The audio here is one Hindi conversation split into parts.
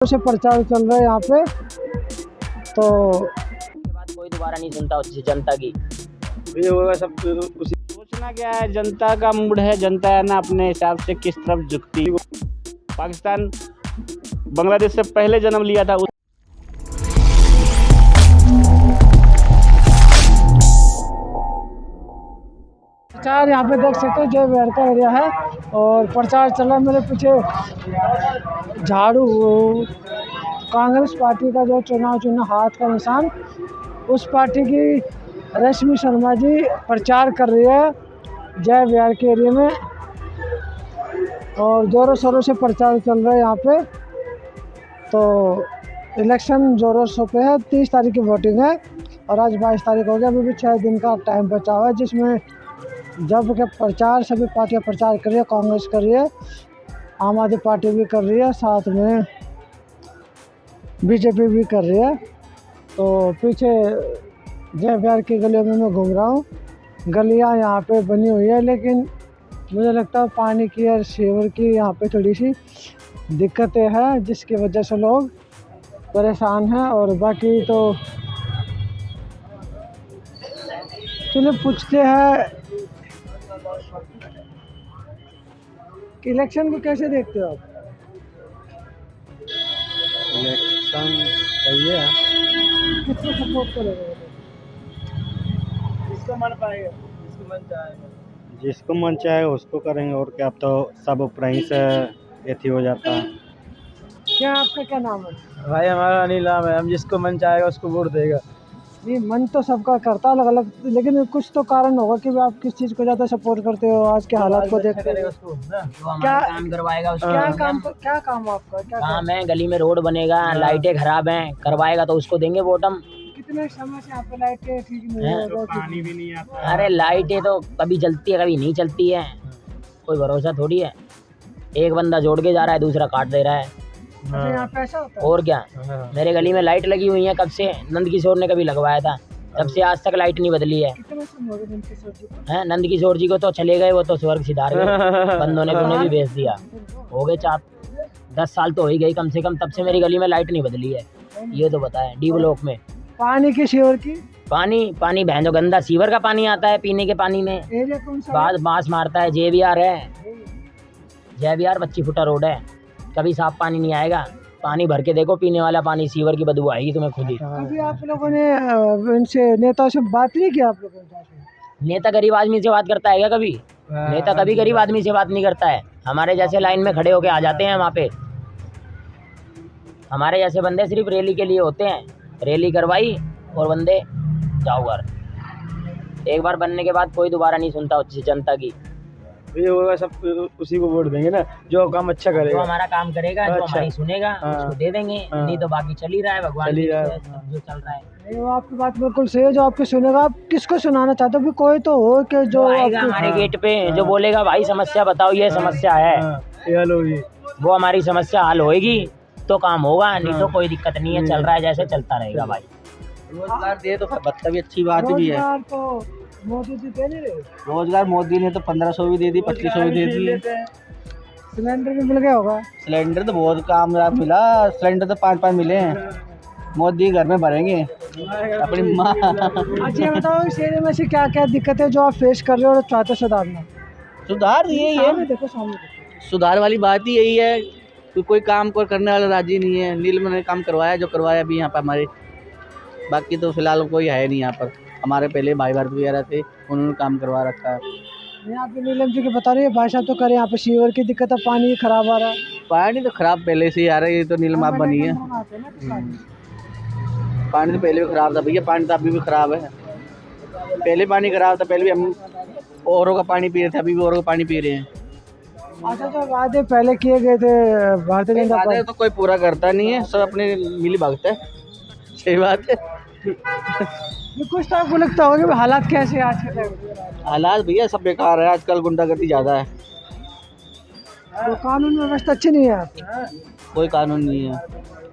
से प्रचार चल रहा है यहाँ पे, तो के बाद कोई दोबारा नहीं सुनता उससे जनता की। ये होगा सब उसी। सोचना क्या है, जनता का मूड है, जनता है ना अपने हिसाब से किस तरफ झुकती है। पाकिस्तान बांग्लादेश से पहले जन्म लिया था। प्रचार यहाँ पे देख सकते हो, जय विहार का एरिया है और प्रचार चल रहा है। मेरे पीछे झाड़ू, कांग्रेस पार्टी का जो चुनाव चिन्ह हाथ का निशान, उस पार्टी की रश्मि शर्मा जी प्रचार कर रही है जय विहार के एरिया में और ज़ोरों शोरों से प्रचार चल रहा है यहाँ पे। तो इलेक्शन ज़ोरों शोरों पे है। 30 तारीख की वोटिंग है और आज 22 तारीख हो गया। अभी भी 6 दिन का टाइम बचा हुआ है, जिसमें जब के प्रचार सभी पार्टियां प्रचार कर रही है। कांग्रेस कर रही है, आम आदमी पार्टी भी कर रही है, साथ में बीजेपी भी कर रही है। तो पीछे जय विहार की गलियों में मैं घूम रहा हूँ। गलियाँ यहाँ पे बनी हुई है, लेकिन मुझे लगता है पानी की और सीवर की यहाँ पे थोड़ी सी दिक्कतें हैं, जिसकी वजह से लोग परेशान हैं। और बाकी तो चलिए पूछते हैं कि इलेक्शन को कैसे देखते हो आप? इलेक्शन सही है, किसको सपोर्ट करोगे? जिसको मन पाएगा, जिसको मन चाहेगा उसको करेंगे। और क्या, अब तो सब ऊपर ही से एथी हो जाता है। क्या आपका क्या नाम है? भाई हमारा अनिल नाम है। हम जिसको मन चाहेगा उसको वोट देगा। नहीं, मन तो सबका करता अलग अलग, लेकिन कुछ तो कारण होगा कि आप किस चीज़ को ज़्यादा सपोर्ट करते हो आज के हालात को देखते हुए। जो हमारा काम करवाएगा उसको। क्या काम आपका क्या काम है, गली में रोड बनेगा, लाइटें खराब हैं, करवाएगा तो उसको देंगे वोट हम। कितने समय से यहाँ पे लाइटें ठीक नहीं है? पानी भी नहीं आता। अरे लाइटें तो कभी जलती है कभी नहीं चलती है, कोई भरोसा थोड़ी है। एक बंदा जोड़ के जा रहा है, दूसरा काट दे रहा है। अच्छा, यहाँ पे ऐसा होता है? और क्या, मेरे गली में लाइट लगी हुई है कब से, नंद किशोर ने कभी लगवाया था, तब से आज तक लाइट नहीं बदली है। कितने समय हो गए इनकी सब्जी को? हैं, नंद किशोर जी को तो चले गए, वो तो स्वर्ग सिधार गए, बंदों ने उन्हें भी भेज दिया। हो गए 4-10 साल तो हो ही गई कम से कम, तब से मेरी गली में लाइट नहीं बदली है। ये तो बताएं, डी ब्लॉक में पानी की सीवर की पानी भैंजो गंदा सीवर का पानी आता है पीने के पानी में। एरिया कौन सा है? बाद बांस मारता है। जय विहार है, जय विहार 25 फुटा रोड है, कभी साफ पानी नहीं आएगा। पानी भर के देखो, पीने वाला पानी, सीवर की बदबू आएगी तुम्हें खुद ही। कभी आप लोगों ने इनसे नेताओं से बात नहीं की? आप लोगों ने नेता गरीब आदमी से बात करता है क्या कभी? नेता कभी गरीब आदमी से बात नहीं करता है। हमारे जैसे लाइन में खड़े होके आ जाते हैं वहाँ पे। हमारे जैसे बंदे सिर्फ रैली के लिए होते हैं, रैली करवाई और बंदे जाओ घर। एक बार बनने के बाद कोई दोबारा नहीं सुनता उससे जनता की। ये होगा सब उसी को वोट देंगे ना, जो काम अच्छा जो करेगा। हमारा काम करेगा, जो अच्छा। हमारी सुनेगा, हाँ। उसको दे देंगे। हाँ। नहीं तो बाकी चल ही रहा है, भगवान चल ही की रहा है। इच्छा है, जो चल रहा है। नहीं, वो आपकी बात बिल्कुल सही है। जो आपके सुनेगा, आप किसको सुनाना चाहते हो? भी कोई तो हो कि जो आएगा आपकी- हमारे गेट पे, जो बोलेगा भाई समस्या बताओ, ये समस्या है, ये हल होगी। वो हमारी समस्या हल होएगी तो काम होगा। नहीं तो कोई दिक्कत नहीं है, चल रहा है जैसे चलता रहेगा भाई। रोजगार दे तो बत्ता भी अच्छी बात भी है। रोजगार तो मोदी जी दे नहीं रहे। रोजगार मोदी ने तो 1500 भी दे दी, 2500 भी दे दी। सिलेंडर भी मिल गया होगा। सिलेंडर तो बहुत कामयाब मिला। सिलेंडर तो 5-5 मिले हैं। मोदी घर में भरेंगे अपनी माँ। अच्छा, ये बताओ इस एरिया में से क्या क्या दिक्कतें जो आप फेस कर रहे हो और चाहते हो सुधारना? सुधार यही सामने है, देखो, सामने देखो। सुधार वाली बात ही यही है कि कोई काम को करने वाला राजी नहीं है। नीलम ने काम करवाया, जो करवाया अभी यहाँ पर हमारे, बाकी तो फिलहाल कोई है नहीं यहाँ पर। हमारे पहले भाई भारत वगैरह थे, उन्होंने काम करवा रखा है। यहाँ पे नीलम जी के बता रही है, भाई साहब तो करे यहाँ पे सीवर की दिक्कत है, पानी खराब आ रहा है। पानी तो खराब पहले से ही आ रहा है, ये तो नीलम आप बनी है। पानी तो पहले भी खराब था भैया, पानी तो अभी भी खराब है। पहले पानी खराब था, पहले भी हम औरों का पानी पी रहे थे, अभी भी औरों का पानी पी रहे हैं। अच्छा, जो वादे पहले किए गए थे भारतीय जनता वादे पार्टी, तो कोई पूरा करता नहीं है, सब अपने मिली भागता है। सही बात है। ये कुछ तो आपको लगता होगा कि हालात कैसे हैं आज के टाइम में? हालात भैया सब बेकार है, आजकल गुंडागर्दी ज़्यादा है। तो कानून व्यवस्था अच्छी नहीं है। कोई कानून नहीं है,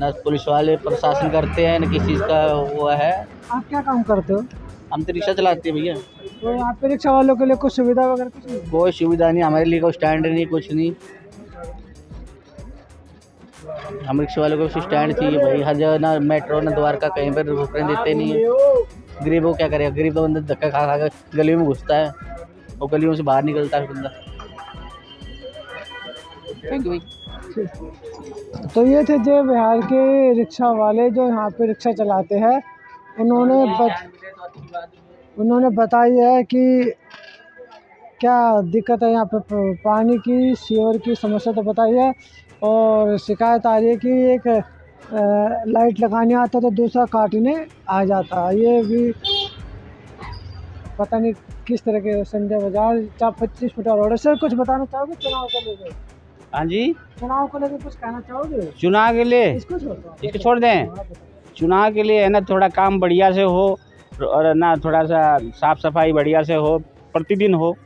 ना पुलिस वाले प्रशासन करते हैं, ना किसी चीज़ का वो है। आप क्या काम करते हो? हम तो रिक्शा चलाते हैं भैया। तो यहाँ पे रिक्शा वालों के लिए कुछ सुविधा वगैरह कुछ नहीं? कोई सुविधा नहीं हमारे लिए, कोई स्टैंड नहीं, कुछ नहीं। हम रिक्शे वालों को स्टैंड चाहिए भाई, हर जगह ना मेट्रो ना द्वारका कहीं पर रुकने देते नहीं है। गरीब को क्या करेगा, गरीब तो बंदा धक्का खा खा कर गली में घुसता है और गलियों से बाहर निकलता है बंदा। थैंक यू भाई। तो ये थे जो बिहार के रिक्शा वाले जो यहाँ पे रिक्शा चलाते हैं। उन्होंने बताई है कि क्या दिक्कत है यहाँ पे, पानी की, सीवर की समस्या तो बताई है, और शिकायत आ रही है कि एक लाइट लगाने आता तो दूसरा काटने आ जाता। ये भी पता नहीं किस तरह के। संजय बाजार 25 फुट रोड है। सर कुछ बताना चाहोगे चुनाव को लेकर? हाँ जी, चुनाव को लेकर कुछ कहना चाहोगे? चुनाव के लिए इसको छोड़ दें। चुनाव के लिए है ना थोड़ा काम बढ़िया से हो और ना थोड़ा सा साफ सफाई बढ़िया से हो, प्रतिदिन हो।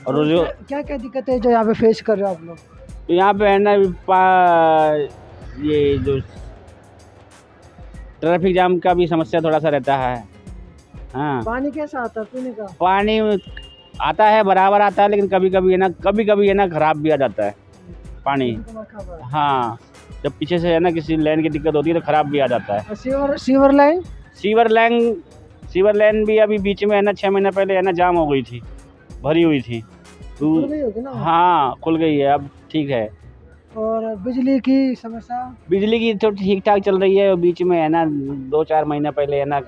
और जो क्या क्या दिक्कत है जो यहाँ पे फेस कर रहे हो आप लोग? यहाँ पे है ना ये जो ट्रैफिक जाम का भी समस्या थोड़ा सा रहता है। हाँ, पानी कैसा आता है पीने का? पानी आता है, बराबर आता है, लेकिन कभी कभी है ना खराब भी आ जाता है पानी। हाँ, जब पीछे से है ना किसी लाइन की दिक्कत होती है तो खराब भी आ जाता है। सीवर लाइन भी अभी बीच में है ना 6 महीना पहले है ना जाम हो गई थी, भरी हुई थी। खुल गई होगी ना? हाँ, खुल गई है, अब ठीक है। और बिजली की समस्या? बिजली की तो ठीक ठाक चल रही है। बीच में है ना 2-4 महीना पहले है ना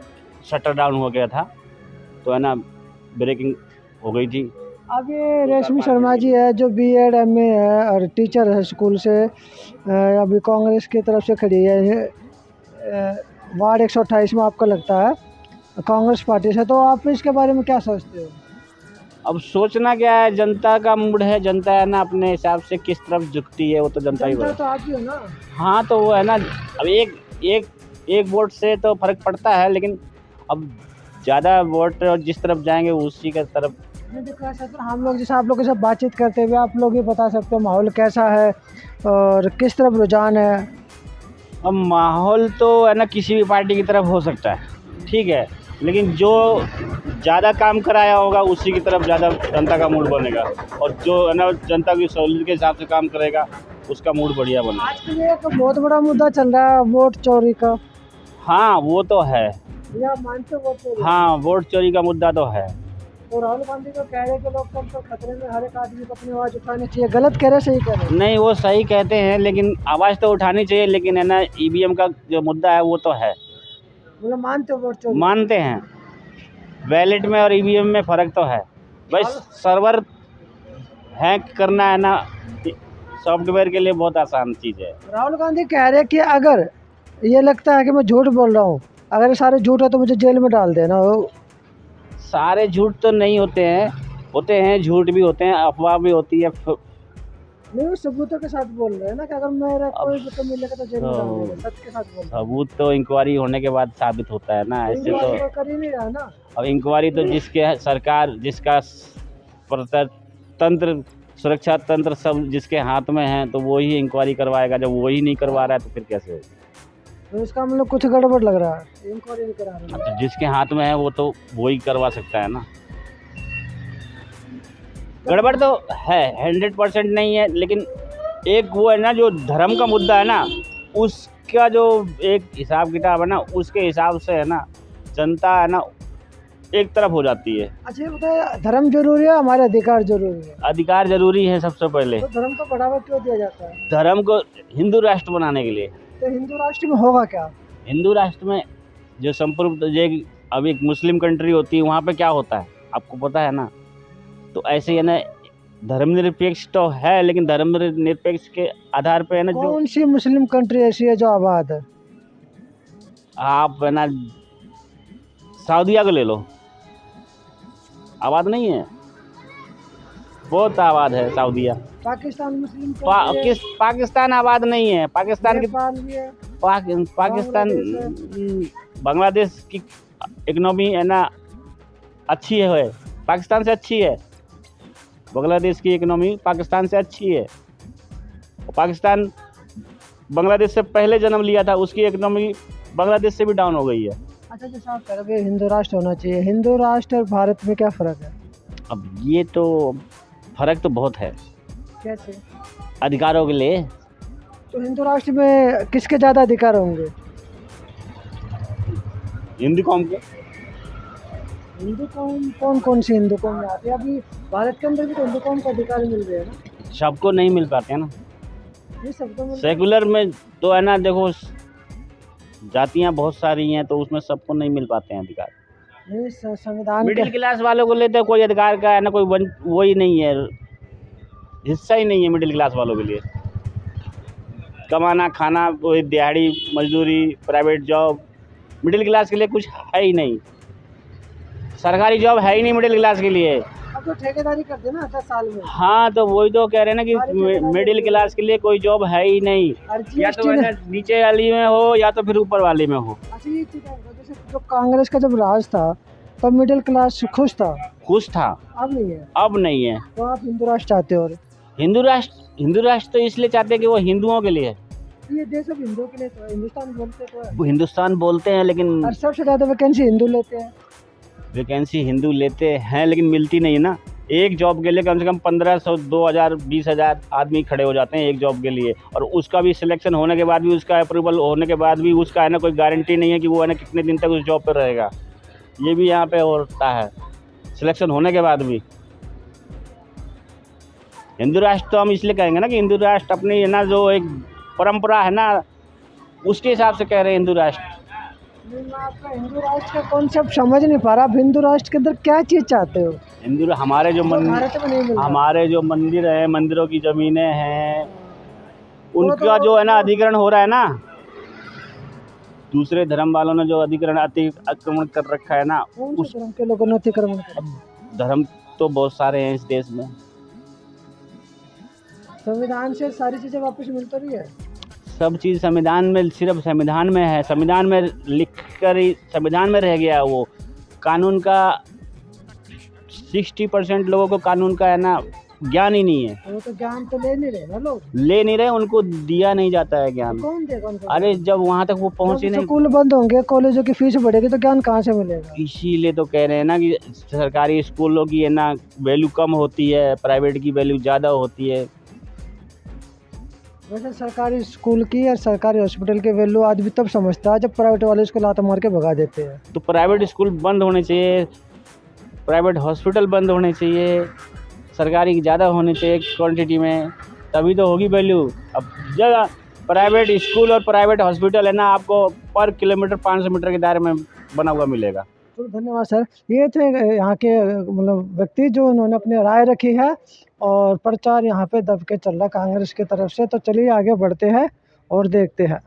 शटर डाउन हो गया था, तो है ना ब्रेकिंग हो गई थी। अब ये रेशमी शर्मा जी है जो BEd MA है और टीचर है स्कूल से, अभी कांग्रेस की तरफ से खड़ी है वार्ड 128 में। आपको लगता है कांग्रेस पार्टी से, तो आप इसके बारे में क्या सोचते हो? अब सोचना क्या है, जनता का मूड है, जनता है ना अपने हिसाब से किस तरफ झुकती है वो तो जनता ही तो आप ही हो ना। हाँ, तो वो है ना, अब एक वोट से तो फर्क पड़ता है, लेकिन अब ज़्यादा वोट जिस तरफ जाएंगे उसी के तरफ। हम लोग जैसे आप लोग के साथ बातचीत करते हुए आप लोग ही बता सकते हो माहौल कैसा है और किस तरफ रुझान है? अब माहौल तो है ना किसी भी पार्टी की तरफ हो सकता है, ठीक है, लेकिन जो ज़्यादा काम कराया होगा उसी की तरफ ज़्यादा जनता का मूड बनेगा, और जो है ना जनता की सहूलियत के हिसाब से काम करेगा उसका मूड बढ़िया बनेगा। आजकल एक बहुत बड़ा मुद्दा चल रहा है वोट चोरी का। हाँ, वो तो है। या मानते हो वोट चोरी? हाँ, वोट चोरी का मुद्दा तो है। तो राहुल गांधी को कह रहे हैं कि लोकतंत्र खतरे में, हर एक आदमी को अपनी आवाज़ उठानी चाहिए। गलत कह रहे, सही कह रहे? नहीं, वो सही कहते हैं, लेकिन आवाज़ तो उठानी चाहिए, लेकिन है ना EVM का जो मुद्दा है वो तो है। मतलब मानते हो वोट चोरी? मानते हैं, बैलेट में और EVM में फ़र्क तो है। बस सर्वर हैक करना है ना सॉफ्टवेयर के लिए बहुत आसान चीज़ है। राहुल गांधी कह रहे हैं कि अगर ये लगता है कि मैं झूठ बोल रहा हूँ, अगर ये सारे झूठ है तो मुझे जेल में डाल देना। सारे झूठ तो नहीं होते हैं झूठ भी होते हैं, अफवाह भी होती है। नहीं, वो सबूतों के साथ बोल रहे हैं ना कि अगर मेरा कोई भी तो मिलेगा तो जेल में डाल देगा। सच के साथ बोल रहे हैं। सबूत तो इंक्वायरी होने के बाद साबित होता है ना, ऐसे तो कर ही नहीं रहा ना। अब इंक्वायरी तो जिसके सरकार, जिसका तंत्र, सुरक्षा तंत्र सब जिसके हाथ में है, तो वो ही इंक्वायरी करवाएगा। जब वही नहीं करवा रहा है तो फिर कैसे होगा? तो इसका मतलब कुछ गड़बड़ लग रहा है, इंक्वायरी नहीं करा रहे। तो जिसके हाथ में है वो तो वही करवा सकता है ना। गड़बड़ तो है, 100% नहीं है, लेकिन एक वो है ना जो धर्म का मुद्दा है ना, उसका जो एक हिसाब किताब है ना, उसके हिसाब से है ना जनता है ना एक तरफ हो जाती है। अच्छा ये बताइए, धर्म जरूरी है हमारे अधिकार जरूरी है? अधिकार जरूरी है सबसे पहले। तो धर्म को बढ़ावा क्यों दिया जाता है? धर्म को हिंदू राष्ट्र बनाने के लिए। तो हिंदू राष्ट्र में होगा क्या? हिंदू राष्ट्र में जो संपूर्ण अब एक मुस्लिम कंट्री होती है, वहाँ पे क्या होता है आपको पता है ना। तो ऐसे ही है ना, धर्मनिरपेक्ष तो है, लेकिन धर्मनिरपेक्ष के आधार पे है ना, जो कौन सी मुस्लिम कंट्री ऐसी है जो आबाद है? आप है ना सऊदीया को ले लो, आबाद नहीं है, बहुत आबाद है सऊदीया। पाकिस्तान मुस्लिम कंट्री है। पाकिस्तान आबाद नहीं है। पाकिस्तान की नेपाल भी है। पाकिस्तान बांग्लादेश की इकोनॉमी है ना अच्छी है, पाकिस्तान से अच्छी है। बांग्लादेश की इकोनॉमी पाकिस्तान से अच्छी है। पाकिस्तान बांग्लादेश से पहले जन्म लिया था, उसकी इकोनॉमी बांग्लादेश से भी डाउन हो गई है। अच्छा जैसे आप कह रहे हो हिंदू राष्ट्र होना चाहिए, हिंदू राष्ट्र और भारत में क्या फ़र्क है? अब ये तो फ़र्क तो बहुत है। कैसे? अधिकारों के लिए तो हिंदू राष्ट्र में किसके ज़्यादा अधिकार होंगे? हिंदू कौम के। हिंदू कौम कौन सी हिंदू कौम में आती है? अभी भारत के अंदर भी तो हिंदू कौम को अधिकार मिल रहे हैं ना। सबको नहीं मिल पाते हैं ना। ये सबको मिल सेकुलर में तो है ना, देखो जातियां बहुत सारी हैं तो उसमें सबको नहीं मिल पाते हैं अधिकार। नहीं, संविधान मिडिल के क्लास वालों को लेते कोई अधिकार का है ना, कोई वही नहीं है, हिस्सा ही नहीं है मिडिल क्लास वालों के लिए। कमाना खाना, कोई दिहाड़ी मजदूरी, प्राइवेट जॉब, मिडिल क्लास के लिए कुछ है ही नहीं। सरकारी जॉब है ही नहीं मिडिल क्लास के लिए। अब तो ठेकेदारी कर देना 10 साल में। हाँ, तो वही तो कह रहे हैं ना कि मिडिल क्लास के लिए कोई जॉब है ही नहीं। और या तो GST है ना नीचे वाली में हो या तो फिर ऊपर वाली में हो। अच्छा, ये चीज़ है, जैसे जो कांग्रेस का जब राज था तब मिडिल क्लास खुश था, खुश था, अब नहीं है। अब नहीं है। तो आप हिंदू राष्ट्र चाहते हो? और हिंदू राष्ट्र तो इसलिए चाहते हैं कि वो हिंदुओं के लिए है। ये देश अब हिंदुओं के लिए तो है, हिंदुस्तान बोलते तो है। वो हिंदुस्तान बोलते हैं लेकिन और सबसे ज़्यादा वैकेंसी हिंदू लेते हैं। वैकेंसी हिंदू लेते हैं लेकिन मिलती नहीं है ना। एक जॉब के लिए कम से कम 1500, 2000, 20,000 आदमी खड़े हो जाते हैं एक जॉब के लिए, और उसका भी सिलेक्शन होने के बाद भी, उसका अप्रूवल होने के बाद भी उसका है ना कोई गारंटी नहीं है कि वो है ना कितने दिन तक उस जॉब पर रहेगा। ये भी यहाँ पे होता है सिलेक्शन होने के बाद भी। हिंदू राष्ट्र तो हम इसलिए कहेंगे ना कि हिंदू राष्ट्र अपनी है ना जो एक परंपरा है ना उसके हिसाब से कह रहे हैं हिंदू राष्ट्र। नहीं, मैं आपका हिंदू राष्ट्र का कॉन्सेप्ट समझ नहीं पा रहा। आप हिंदू राष्ट्र के अंदर क्या चीज़ चाहते हो? हिंदू हमारे जो भारत में नहीं मिल रहा। हमारे जो मंदिर है, मंदिरों की जमीनें हैं, उनका जो है ना अधिग्रहण हो रहा है ना, दूसरे धर्म वालों ने जो अधिग्रहण अतिक्रमण कर रखा है ना, कौन उस से धर्म के लोगों ने अतिक्रमण किया? धर्म तो बहुत सारे हैं इस देश में। संविधान से सारी चीज़ें वापस मिल तो रही है। सब चीज़ संविधान में, सिर्फ संविधान में है, संविधान में लिख कर ही संविधान में रह गया वो। कानून का 60% लोगों को कानून का है ना ज्ञान ही नहीं है। वो तो ज्ञान तो ले नहीं रहे ना लोग। ले नहीं रहे, उनको दिया नहीं जाता है ज्ञान। कौन देगा उनको? अरे जब वहाँ तक वो पहुँचे नहीं, स्कूल बंद होंगे, कॉलेजों की फीस बढ़ेगी तो ज्ञान कहाँ से मिलेगा? इसीलिए तो कह रहे हैं ना कि सरकारी स्कूलों की है ना वैल्यू कम होती है, प्राइवेट की वैल्यू ज़्यादा होती है। वैसे सरकारी स्कूल की और सरकारी हॉस्पिटल की वैल्यू आदमी तब समझता है जब प्राइवेट वाले उसको लात मार के भगा देते हैं। तो प्राइवेट स्कूल बंद होने चाहिए, प्राइवेट हॉस्पिटल बंद होने चाहिए, सरकारी ज़्यादा होने चाहिए क्वांटिटी में, तभी तो होगी वैल्यू। अब जगह प्राइवेट स्कूल और प्राइवेट हॉस्पिटल है ना आपको पर किलोमीटर 500 मीटर के दायरे में बना हुआ मिलेगा। तो धन्यवाद सर। ये थे यहाँ के मतलब व्यक्ति जो उन्होंने अपनी राय रखी है, और प्रचार यहाँ पे दब के चल रहा कांग्रेस की तरफ से। तो चलिए आगे बढ़ते हैं और देखते हैं।